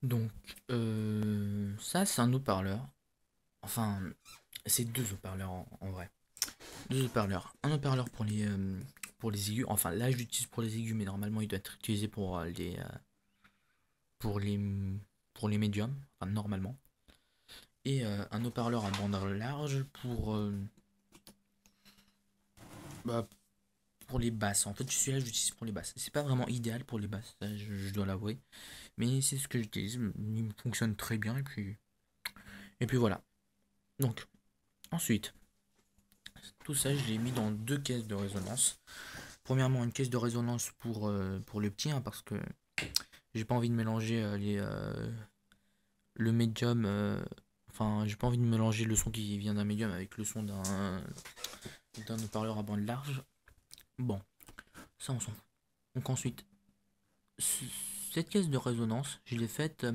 Donc, ça, c'est un haut-parleur. Enfin, c'est deux haut-parleurs en vrai. Deux haut-parleurs. Un haut-parleur pour les aigus. Enfin, là, je l'utilise pour les aigus, mais normalement, il doit être utilisé pour les, pour les médiums. Enfin, normalement. Et un haut-parleur à bande large bah, pour les basses. En fait, celui-là, je l'utilise pour les basses. C'est pas vraiment idéal pour les basses, ça, je dois l'avouer. Mais c'est ce que j'utilise. Il me fonctionne très bien. Et puis voilà. Donc, ensuite, tout ça, je l'ai mis dans deux caisses de résonance. Premièrement, une caisse de résonance pour le petit, hein, parce que j'ai pas envie de mélanger le médium. Enfin, j'ai pas envie de mélanger le son qui vient d'un médium avec le son d'un haut-parleur à bande large. Bon, ça on s'en fout. Donc ensuite, cette caisse de résonance, je l'ai faite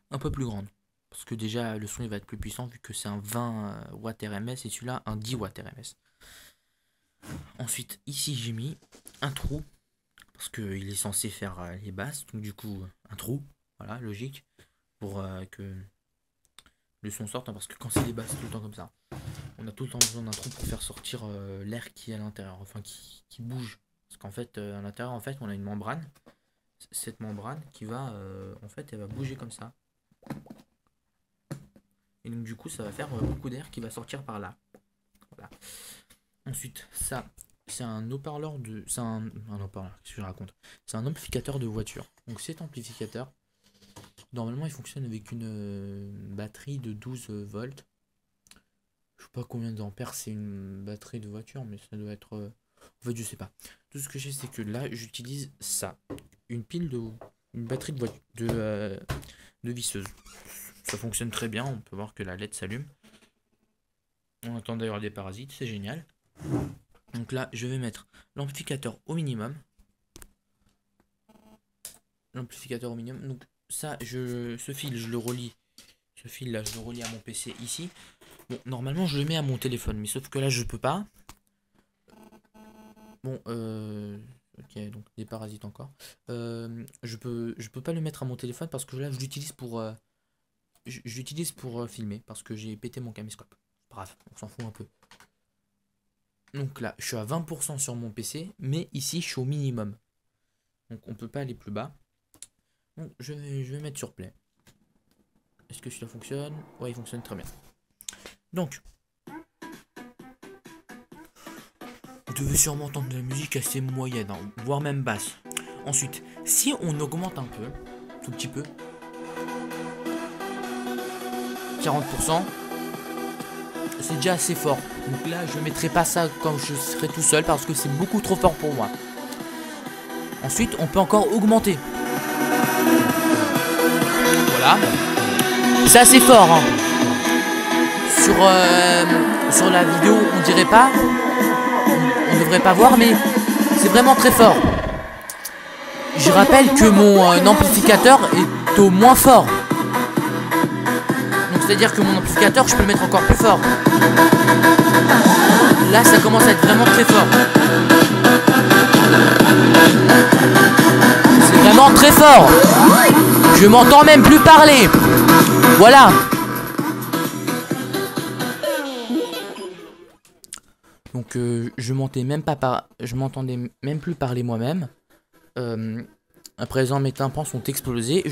un peu plus grande. Parce que déjà, le son il va être plus puissant vu que c'est un 20 watts RMS et celui-là un 10 watts RMS. Ensuite, ici j'ai mis un trou parce qu'il est censé faire les basses, donc du coup un trou, voilà, logique, pour que le son sorte, hein, parce que quand c'est les basses tout le temps comme ça, on a tout le temps besoin d'un trou pour faire sortir l'air qui est à l'intérieur, enfin qui bouge. Parce qu'en fait, à l'intérieur, en fait, on a une membrane, cette membrane qui va, en fait, elle va bouger comme ça. Et donc du coup, ça va faire beaucoup d'air qui va sortir par là. Voilà. Ensuite, ça, c'est un haut-parleur de. C'est un haut-parleur, qu'est-ce que je raconte? C'est un amplificateur de voiture. Donc cet amplificateur, normalement, il fonctionne avec une batterie de 12 volts. Je sais pas combien d'ampères c'est une batterie de voiture, mais ça doit être. En fait, je sais pas. Tout ce que je sais, c'est que là, j'utilise ça. Une pile de. Une batterie de voiture. De visseuse. Ça fonctionne très bien. On peut voir que la LED s'allume. On entend d'ailleurs des parasites, c'est génial. Donc là, je vais mettre l'amplificateur au minimum. L'amplificateur au minimum. Donc ça, ce fil, je le relie. Ce fil là, je le relie à mon PC ici. Bon, normalement, je le mets à mon téléphone, mais sauf que là, je peux pas. Bon, ok, donc des parasites encore. Je peux pas le mettre à mon téléphone parce que là, je l'utilise pour filmer parce que j'ai pété mon caméscope. Bref, on s'en fout un peu. Donc là, je suis à 20% sur mon PC, mais ici, je suis au minimum. Donc on peut pas aller plus bas. Donc je vais mettre sur play. Est-ce que cela fonctionne? Ouais, il fonctionne très bien. Donc, vous devez sûrement entendre de la musique assez moyenne, hein, voire même basse. Ensuite, si on augmente un peu, tout petit peu, 40%, c'est déjà assez fort. Donc là, je ne mettrai pas ça quand je serai tout seul parce que c'est beaucoup trop fort pour moi. Ensuite, on peut encore augmenter. Voilà. C'est assez fort, hein. Sur la vidéo, on dirait pas. On ne devrait pas voir, mais c'est vraiment très fort. Je rappelle que mon amplificateur est au moins fort. Donc c'est-à-dire que mon amplificateur, je peux le mettre encore plus fort. Là, ça commence à être vraiment très fort. C'est vraiment très fort. Je m'entends même plus parler. Voilà. Donc je m'entendais même plus parler moi-même. À présent, mes tympans sont explosés.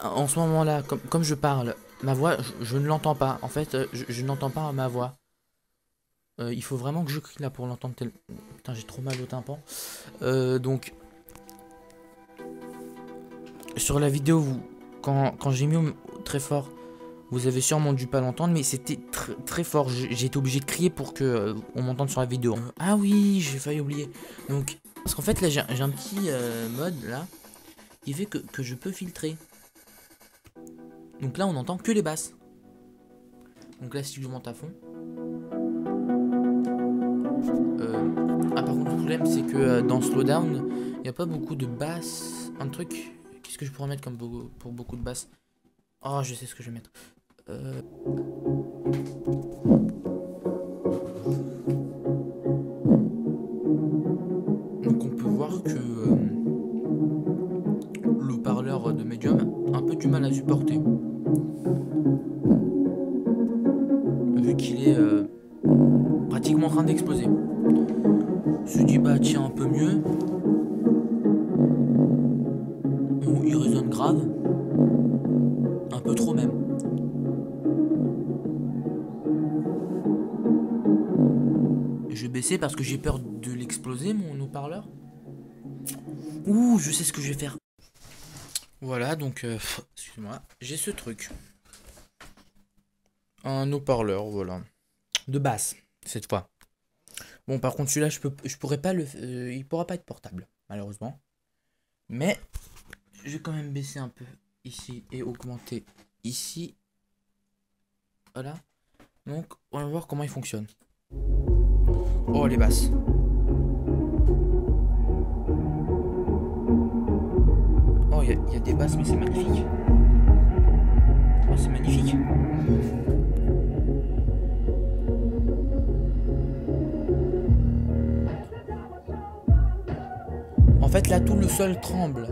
En ce moment-là, comme je parle, ma voix, je ne l'entends pas. En fait, je n'entends pas ma voix. Il faut vraiment que je crie là pour l'entendre. Putain, j'ai trop mal au tympan. Donc, sur la vidéo, quand j'ai mis très fort, vous avez sûrement dû pas l'entendre, mais c'était très fort. J'ai été obligé de crier pour que on m'entende sur la vidéo. Ah oui, j'ai failli oublier. Donc, parce qu'en fait, là, j'ai un petit mode là qui fait que je peux filtrer. Donc là, on n'entend que les basses. Donc là, si je monte à fond. Par contre, le problème, c'est que dans Slowdown, il n'y a pas beaucoup de basses. Un truc. Qu'est-ce que je pourrais mettre comme pour beaucoup de basses? Oh, je sais ce que je vais mettre. Donc on peut voir que haut-parleur de médium un peu du mal à supporter. Vu qu'il est pratiquement en train d'exploser. Je me dis bah tiens un peu mieux. Ou il résonne grave. Un peu trop même. Je vais baisser parce que j'ai peur de l'exploser mon haut-parleur. Ouh, je sais ce que je vais faire. Voilà, donc, excuse-moi, j'ai ce truc. Un haut-parleur, voilà. De basse, cette fois. Bon, par contre, celui-là, je pourrais pas il pourra pas être portable, malheureusement. Mais, je vais quand même baisser un peu ici et augmenter ici. Voilà. Donc, on va voir comment il fonctionne. Oh, les basses. Oh, il y a des basses, mais c'est magnifique. Oh, c'est magnifique. En fait, là, tout le sol tremble.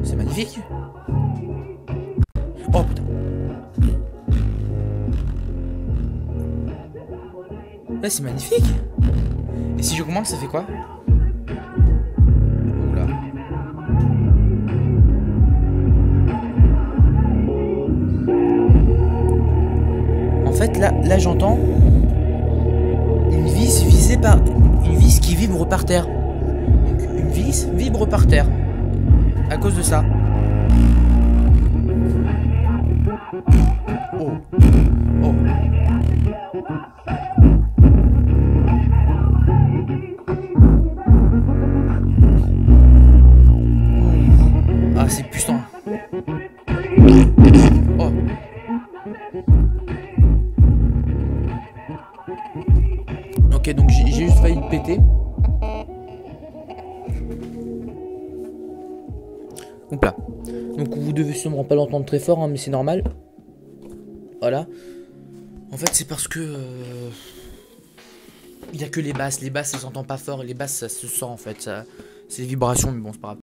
C'est magnifique. Oh, putain. Là, c'est magnifique. Et si j'augmente, ça fait quoi? Oula. En fait, là j'entends une vis visée par une vis qui vibre par terre. Donc une vis vibre par terre à cause de ça. Oh. Oh. Ah, c'est puissant. Oh. Ok, donc j'ai juste failli le péter. Oups là. Donc vous devez sûrement pas l'entendre très fort, hein, mais c'est normal. Voilà. En fait, c'est parce que il y a que les basses. Les basses, elles s'entendent pas fort. Et les basses, ça se sent en fait. C'est les vibrations, mais bon, c'est pas grave.